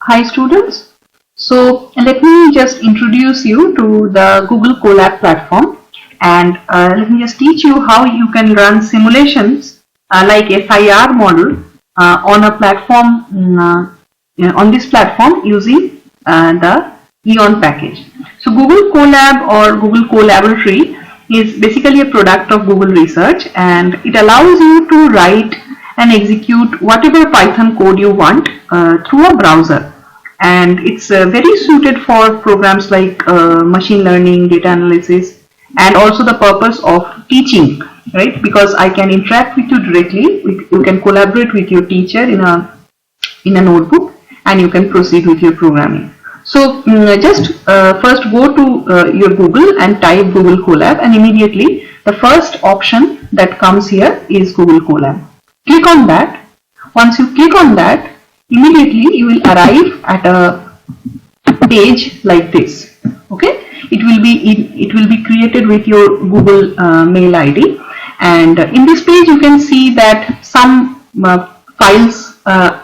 Hi students. So let me just introduce you to the Google Colab platform, and let me just teach you how you can run simulations like FIR model on a platform on this platform using the EoN package. So Google Colab or Google Colaboratory is basically a product of Google Research, and it allows you to write and execute whatever Python code you want through a browser. And it's very suited for programs like machine learning, data analysis, and also the purpose of teaching, right? Because I can interact with you directly. You can collaborate with your teacher in a notebook, and you can proceed with your programming. So just first go to your Google and type Google Colab, and immediately the first option that comes here is Google Colab. Click on that. Once you click on that, immediately you will arrive at a page like this. Okay, it will be created with your Google mail ID, and in this page you can see that some files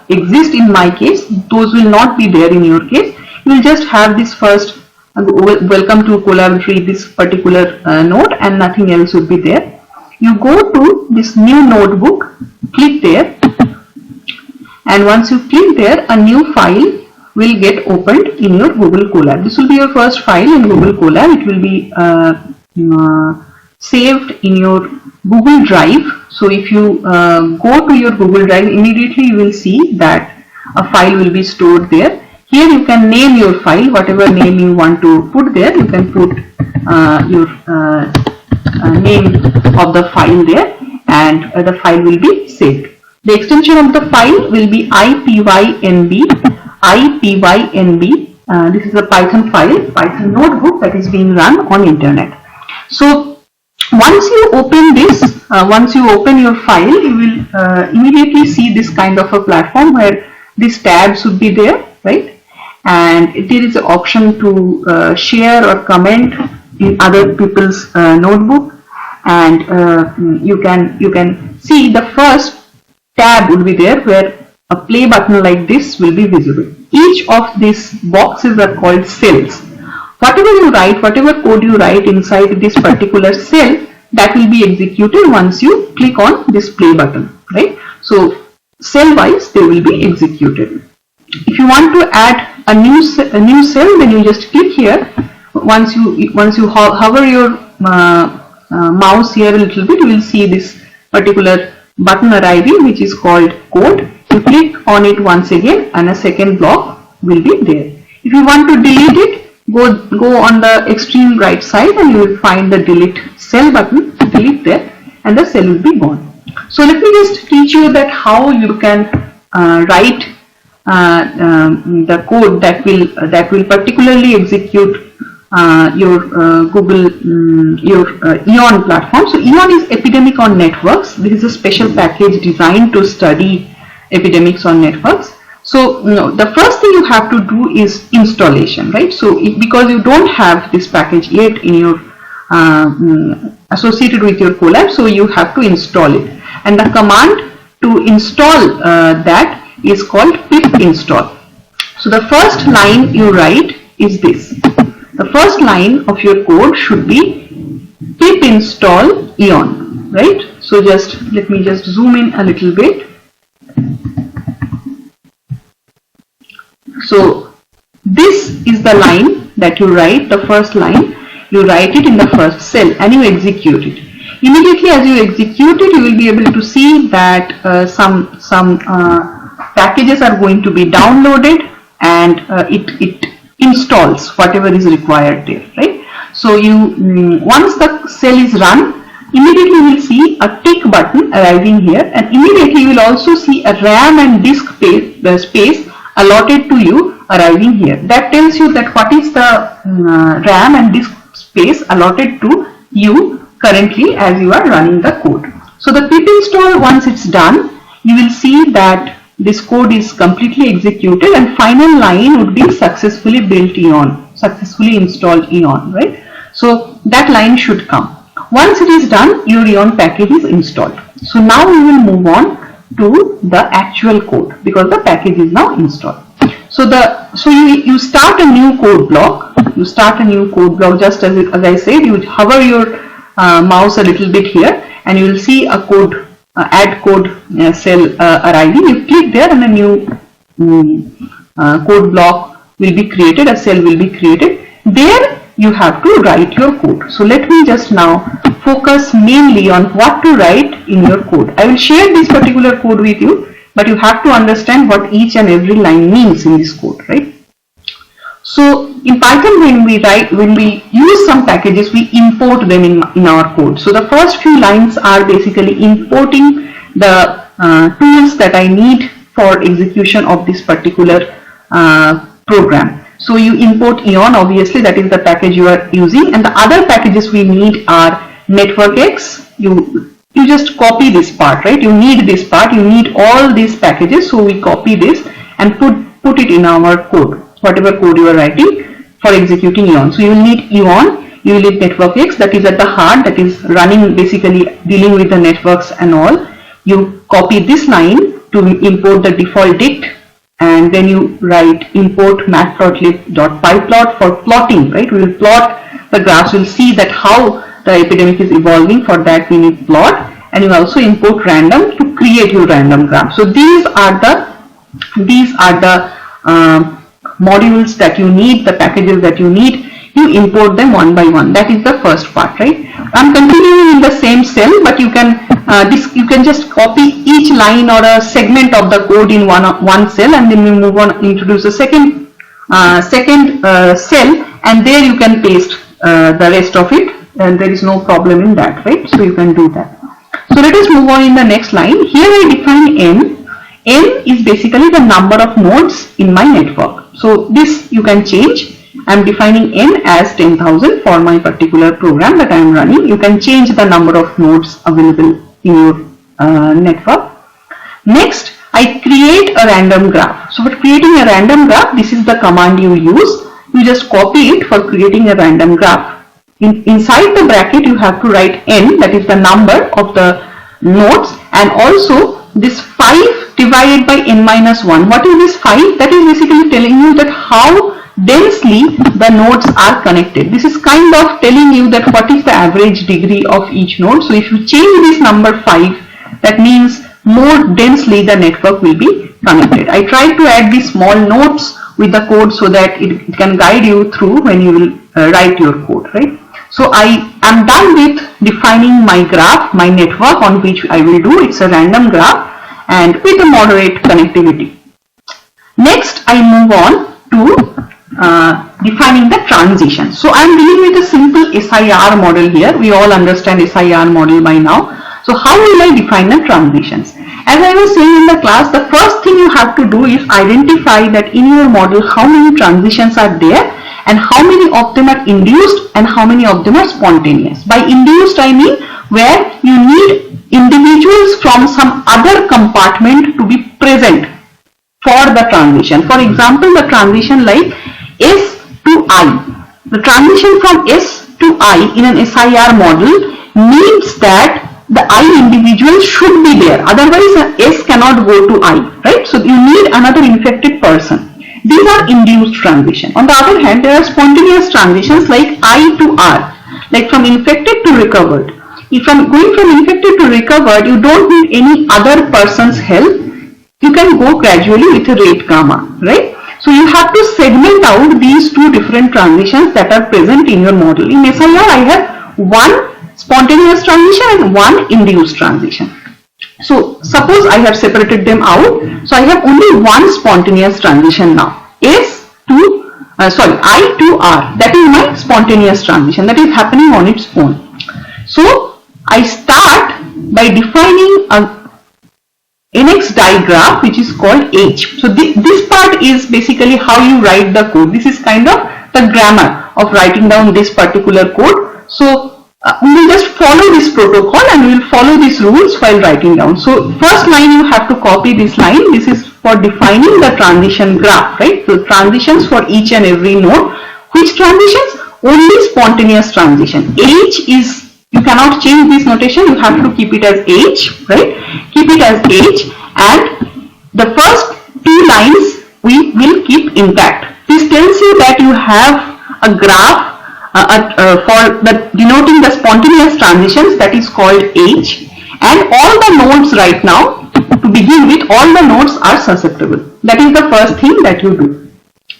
exist. In my case, those will not be there in your case. You will just have this first welcome to Colaboratory, this particular node, and nothing else will be there. You go to this new notebook, click there, and once you click there, a new file will get opened in your Google Colab. This will be your first file in Google Colab. It will be saved in your Google Drive. So if you go to your Google Drive, immediately you will see that a file will be stored there. Here you can name your file, whatever name you want to put there. You can put your name of the file there, and the file will be saved. The extension of the file will be ipynb. This is a Python file, Python notebook that is being run on internet. So once you open this, once you open your file, you will immediately see this kind of a platform where these tabs would be there, right? And there is an option to share or comment in other people's notebook, and you can see the first tab will be there where a play button like this will be visible. Each of these boxes are called cells. Whatever you write, whatever code you write inside this particular cell, that will be executed once you click on this play button, right? So cell wise they will be executed. If you want to add a new cell, then you just click here. Once you hover your mouse here a little bit, you will see this particular button arriving, which is called code. You click on it once again, and a second block will be there. If you want to delete it, go on the extreme right side, and you will find the delete cell button. Delete there, and the cell will be gone. So let me just teach you that how you can write the code that will particularly execute your Google your EoN platform. So EoN is epidemic on networks. This is a special package designed to study epidemics on networks. So the first thing you have to do is installation, right? So because you don't have this package yet in your associated with your Colab, so you have to install it, and the command to install that is called pip install. So the first line you write is this. The first line of your code should be pip install EoN, right? So just let me just zoom in a little bit. So this is the line that you write, the first line. You write it in the first cell and you execute it. Immediately as you execute it, you will be able to see that some packages are going to be downloaded, and it installs whatever is required there, right? So you once the cell is run, immediately you will see a tick button arriving here, and immediately you will also see a RAM and disk space allotted to you arriving here. That tells you that what is the RAM and disk space allotted to you currently as you are running the code. So the pip install, once it's done, you will see that this code is completely executed, and final line would be successfully built EoN, successfully installed EoN, right? So that line should come. Once it is done, your EoN package is installed. So now we will move on to the actual code because the package is now installed. So So you start a new code block. You start a new code block, just as I said. You hover your mouse a little bit here, and you will see a code add code cell arriving. You click there, and a new code block will be created. A cell will be created. There you have to write your code. So let me just now focus mainly on what to write in your code. I will share this particular code with you, but you have to understand what each and every line means in this code, right? So in Python, when we use some packages, we import them in our code. So the first few lines are basically importing the tools that I need for execution of this particular program. So you import EoN, obviously that is the package you are using, and the other packages we need are NetworkX. You just copy this part, right? You need this part, you need all these packages, so we copy this and put it in our code, whatever code you are writing for executing EoN. So you will need EoN, you will need NetworkX, that is at the heart, that is running, basically dealing with the networks and all. You copy this line to import the default dict, and then you write import matplotlib.pyplot for plotting, right? We will plot the graphs. We'll see that how the epidemic is evolving. For that we need plot, and you also import random to create your random graph. So these are the modules that you need, the packages that you need. You import them one by one. That is the first part, right? I'm continuing in the same cell, but you can just copy each line or a segment of the code in one cell, and then we move on, introduce a second cell, and there you can paste the rest of it, and there is no problem in that, right? So you can do that. So let us move on in the next line. Here I define n. N is basically the number of nodes in my network. So this you can change. I'm defining n as 10,000 for my particular program that I am running. You can change the number of nodes available in your network. Next, I create a random graph. So for creating a random graph, this is the command you use. You just copy it for creating a random graph. Inside the bracket, you have to write n, that is the number of the nodes, and also this 5 divided by n minus 1. What is this 5? That is basically telling you that how densely the nodes are connected. This is kind of telling you that what is the average degree of each node. So if you change this number 5, that means more densely the network will be connected. I tried to add these small notes with the code so that it can guide you through when you will write your code, right? So I am done with defining my graph, my network on which I will do. It's a random graph and with a moderate connectivity. Next, I move on to defining the transition. So I am dealing with a simple SIR model here. We all understand SIR model by now. So how will I define the transitions? As I was saying in the class, the first thing you have to do is identify that in your model how many transitions are there and how many of them are induced and how many of them are spontaneous. By induced I mean where you need individuals from some other compartment to be present for the transition. For example, the transition like S to I. The transition from S to I in an SIR model means that the I individual should be there. Otherwise, S cannot go to I, right? So you need another infected person. These are induced transitions. On the other hand, there are spontaneous transitions like I to R, like from infected to recovered. If I'm going from infected to recovered, you don't need any other person's help. You can go gradually with a rate gamma, right? So you have to segment out these two different transitions that are present in your model. In SIR, I have one spontaneous transition and one induced transition. So suppose I have separated them out. So I have only one spontaneous transition now. I to R. That is my spontaneous transition that is happening on its own. So I start by defining a NX digraph which is called H. So this part is basically how you write the code. This is kind of the grammar of writing down this particular code. So we will just follow this protocol and we will follow these rules while writing down. So first line you have to copy this line. This is for defining the transition graph, right? So transitions for each and every node. Which transitions? Only spontaneous transition. H is, you cannot change this notation. You have to keep it as H, right? Keep it as H, and the first two lines we will keep intact. This tells you that you have a graph for denoting the spontaneous transitions, that is called H, and all the nodes right now, to begin with, all the nodes are susceptible. That is the first thing that you do.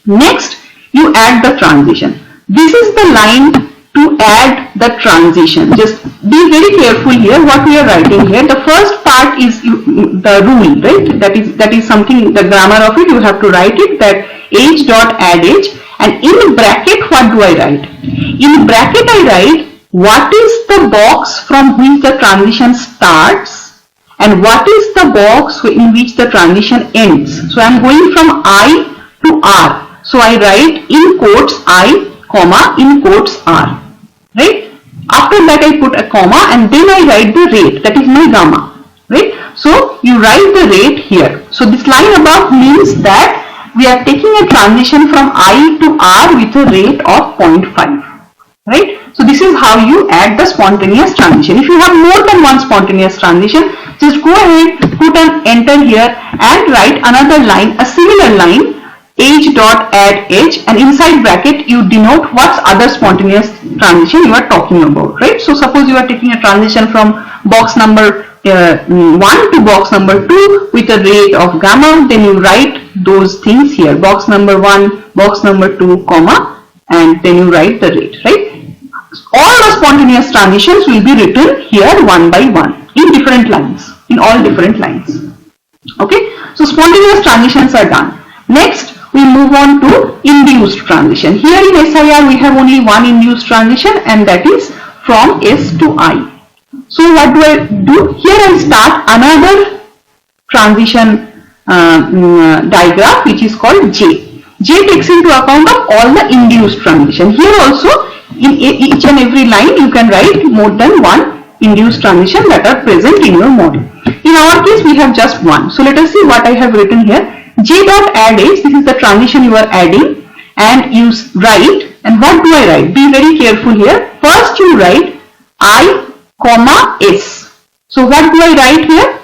Next, you add the transition. This is the line to add the transition. Just be very careful here what we are writing here. The first part is the rule, right? That is something, the grammar of it, you have to write it, that H dot add H, and in bracket what do I write? In bracket I write what is the box from which the transition starts and what is the box in which the transition ends. So I am going from I to R. So I write in quotes I, comma, in quotes R. Right? After that I put a comma and then I write the rate, that is my gamma. Right? So you write the rate here. So this line above means that we are taking a transition from I to R with a rate of 0.5. Right? So this is how you add the spontaneous transition. If you have more than one spontaneous transition, just go ahead, put an enter here and write another line, a similar line, H dot add H, and inside bracket you denote what other spontaneous transition you are talking about, right? So suppose you are taking a transition from box number 1 to box number 2 with a rate of gamma, then you write those things here, box number 1, box number 2, comma, and then you write the rate, right? All the spontaneous transitions will be written here one by one in different lines, in all different lines. Okay, so spontaneous transitions are done. Next, we move on to induced transition. Here in SIR we have only one induced transition, and that is from S to I. So what do I do? Here I start another transition diagram which is called J. J takes into account of all the induced transition. Here also in each and every line you can write more than one induced transition that are present in your model. In our case we have just one. So let us see what I have written here. J dot add H, this is the transition you are adding, and you write, and what do I write? Be very careful here. First you write I, comma, S. So what do I write here?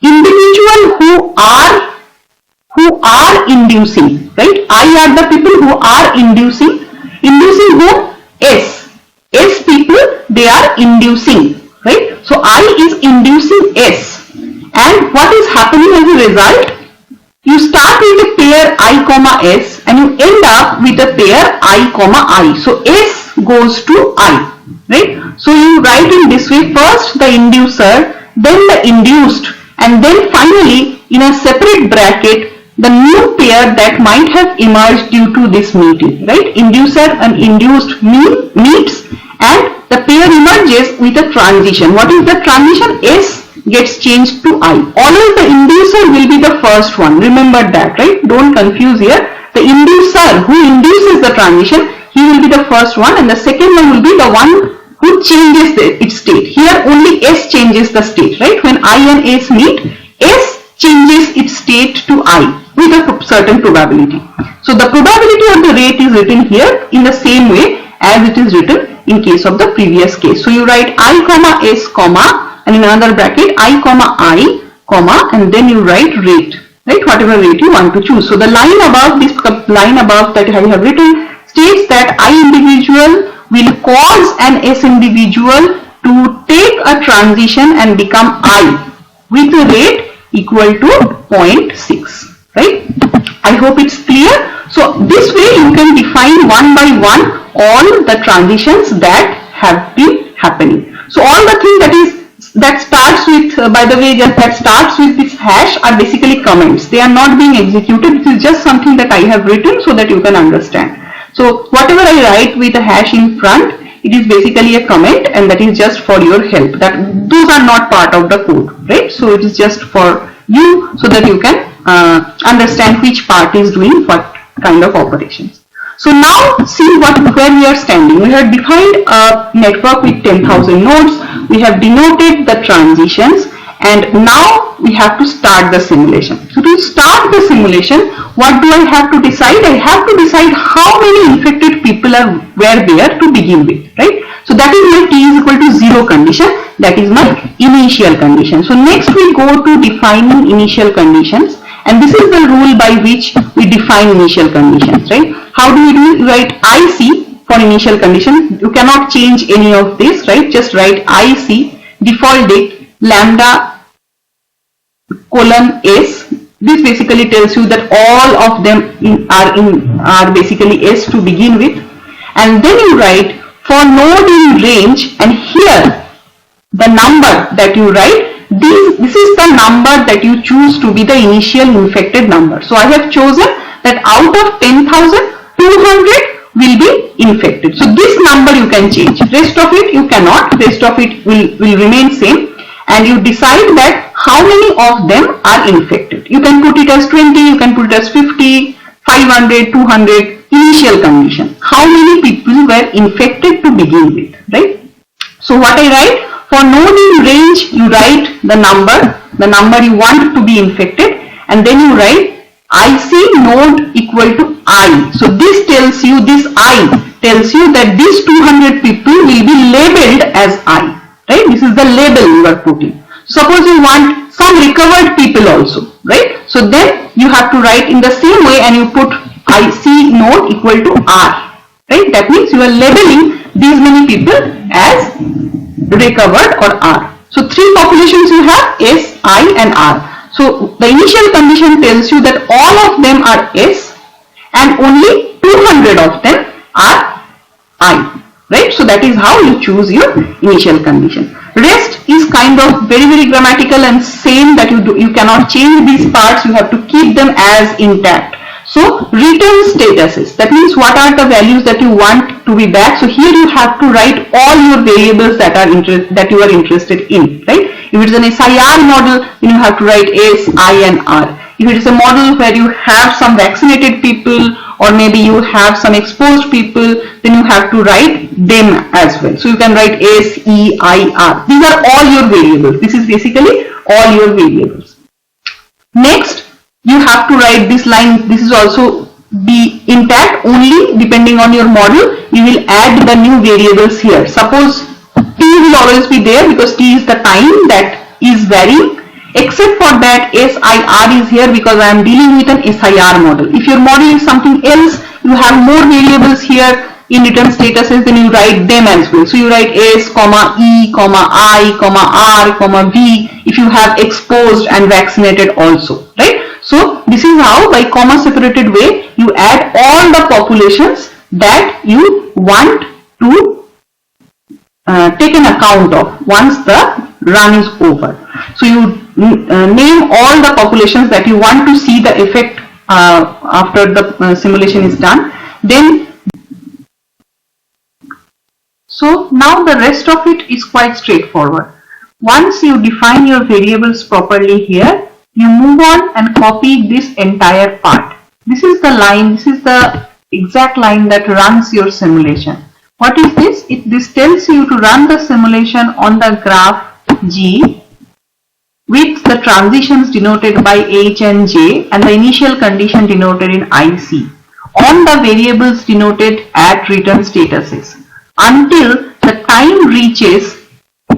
Individual who are inducing, right? I are the people who are inducing. Inducing whom? S. S people, they are inducing, right? So I is inducing S. And what is happening as a result? You start with a pair I, comma, S, and you end up with a pair I, comma, I. So S goes to I, right? So you write in this way, first the inducer, then the induced, and then finally in a separate bracket the new pair that might have emerged due to this meeting, right? Inducer and induced meets, and the pair emerges with a transition. What is the transition? S gets changed to I. Always the inducer will be the first one. Remember that, right? Don't confuse here. The inducer who induces the transition, he will be the first one, and the second one will be the one who changes its state. Here only S changes the state, right? When I and S meet, S changes its state to I with a certain probability. So the probability of the rate is written here in the same way as it is written in case of the previous case. So you write I, comma, S, comma, and in another bracket I, comma, I, comma, and then you write rate, right? Whatever rate you want to choose. So the line above, this line above that I have written states that I individual will cause an S individual to take a transition and become I with a rate equal to 0.6, right? I hope it's clear. So this way you can define one by one all the transitions that have been happening. So all the things that starts with, by the way, that starts with this hash are basically comments. They are not being executed. This is just something that I have written so that you can understand. So whatever I write with a hash in front, it is basically a comment, and that is just for your help. That those are not part of the code, right? So it is just for you so that you can understand which part is doing what kind of operations. So now see where we are standing. We have defined a network with 10,000 nodes. We have denoted the transitions, and now we have to start the simulation. So to start the simulation, what do I have to decide? I have to decide how many infected people were there to begin with, right? So that is my t is equal to 0 condition. that is my initial condition. So next we go to defining initial conditions, and this is the rule by which we define initial conditions, right? How do we do it? You write IC for initial condition. You cannot change any of this, right? Just write IC, default date, lambda colon S. This basically tells you that all of them are basically S to begin with, and then you write for node in range, and here the number that you write, this is the number that you choose to be the initial infected number. So I have chosen that out of 10,000, 200 will be infected. So this number you can change. Rest of it you cannot. Rest of it will remain same, and you decide that how many of them are infected. You can put it as 20, you can put it as 50, 500, 200, initial condition. How many people were infected to begin with, right? So what I write, for node in range, you write the number you want to be infected, and then you write IC node equal to I. So this tells you, this I tells you that these 200 people will be labeled as I, right? This is the label you are putting. Suppose you want some recovered people also, right? So then you have to write in the same way, and you put IC node equal to R, right? That means you are labeling these many people as recovered or R. So three populations you have, S, I and R. So the initial condition tells you that all of them are S and only 200 of them are I, right? So that is how you choose your initial condition. Rest is kind of very grammatical and same, that you cannot change these parts, you have to keep them as intact. So return statuses, that means what are the values that you want to be back. So here you have to write all your variables that you are interested in, right? If it is an SIR model, then you have to write S, I and R. If it is a model where you have some vaccinated people, or maybe you have some exposed people, then you have to write them as well. So you can write S, E, I, R. These are all your variables. This is basically all your variables. Next, you have to write this line. This is also be intact, only depending on your model you will add the new variables here. Suppose T will always be there because T is the time that is varying. Except for that, SIR is here because I am dealing with an SIR model. If your model is something else, you have more variables here in return statuses, then you write them as well. So you write S, E, I, R, V if you have exposed and vaccinated also, right? So this is how, by comma separated way, you add all the populations that you want to take an account of once the run is over. So you name all the populations that you want to see the effect after the simulation is done. Then, so now the rest of it is quite straightforward. Once you define your variables properly here, you move on and copy this entire part. This is the line, this is the exact line that runs your simulation. What is this? This tells you to run the simulation on the graph G with the transitions denoted by H and J and the initial condition denoted in IC on the variables denoted at return statuses until the time reaches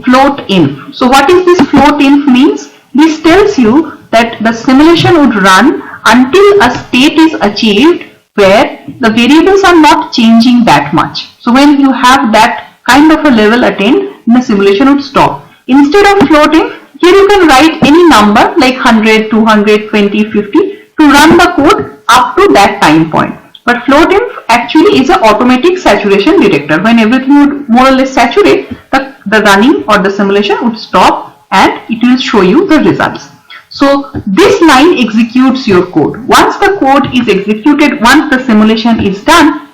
float inf. So what is this float inf means? This tells you that the simulation would run until a state is achieved where the variables are not changing that much. So when you have that kind of a level attained, the simulation would stop. Instead of floating, here you can write any number like 100, 200, 20, 50 to run the code up to that time point. But floatinf actually is an automatic saturation detector. When everything would more or less saturate, the running or the simulation would stop and it will show you the results. So this line executes your code. Once the code is executed, once the simulation is done,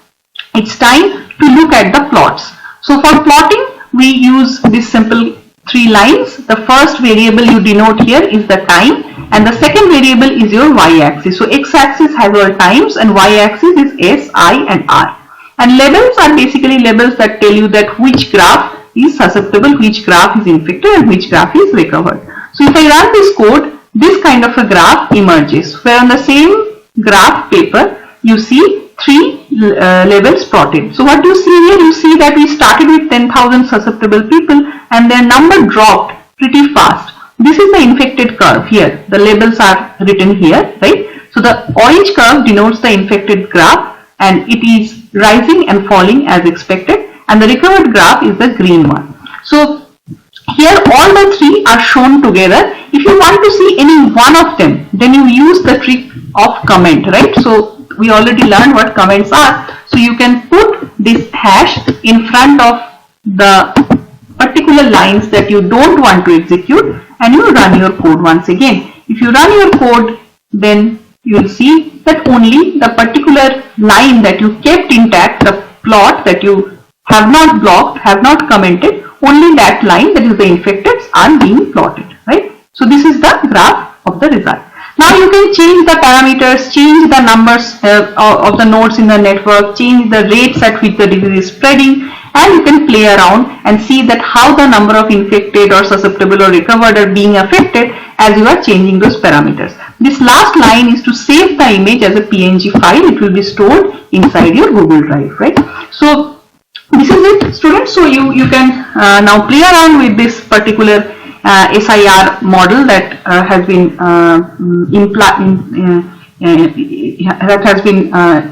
it's time to look at the plots. So for plotting, we use this simple three lines. The first variable you denote here is the time, and the second variable is your y-axis. So x-axis has all times and y-axis is S, I and R. And labels are basically labels that tell you that which graph is susceptible, which graph is infected and which graph is recovered. So if I run this code, this kind of a graph emerges, where on the same graph paper you see three labels plotted. So what you see here, you see that we started with 10,000 susceptible people and their number dropped pretty fast. This is the infected curve here. The labels are written here, right? So the orange curve denotes the infected graph and it is rising and falling as expected, and the recovered graph is the green one. So here all the three are shown together. If you want to see any one of them, then you use the trick of comment, right? So we already learned what comments are. So you can put this hash in front of the particular lines that you don't want to execute and you run your code once again. If you run your code, then you will see that only the particular line that you kept intact, the plot that you have not blocked, have not commented, only that line, that is the infecteds, are being plotted, right? So this is the graph of the result. Now you can change the parameters, change the numbers of the nodes in the network, change the rates at which the disease is spreading, and you can play around and see that how the number of infected or susceptible or recovered are being affected as you are changing those parameters. This last line is to save the image as a PNG file. It will be stored inside your Google Drive, right? So this is it, students. So you can now play around with this particular SIR model that has been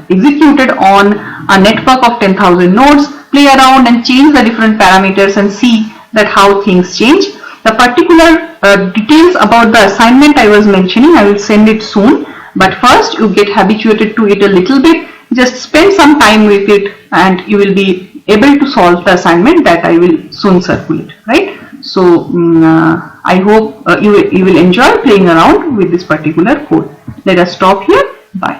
executed on a network of 10,000 nodes. Play around and change the different parameters and see that how things change. The particular details about the assignment I was mentioning, I will send it soon. But first you get habituated to it a little bit. Just spend some time with it and you will be able to solve the assignment that I will soon circulate, right? So I hope you will enjoy playing around with this particular code. Let us stop here. Bye.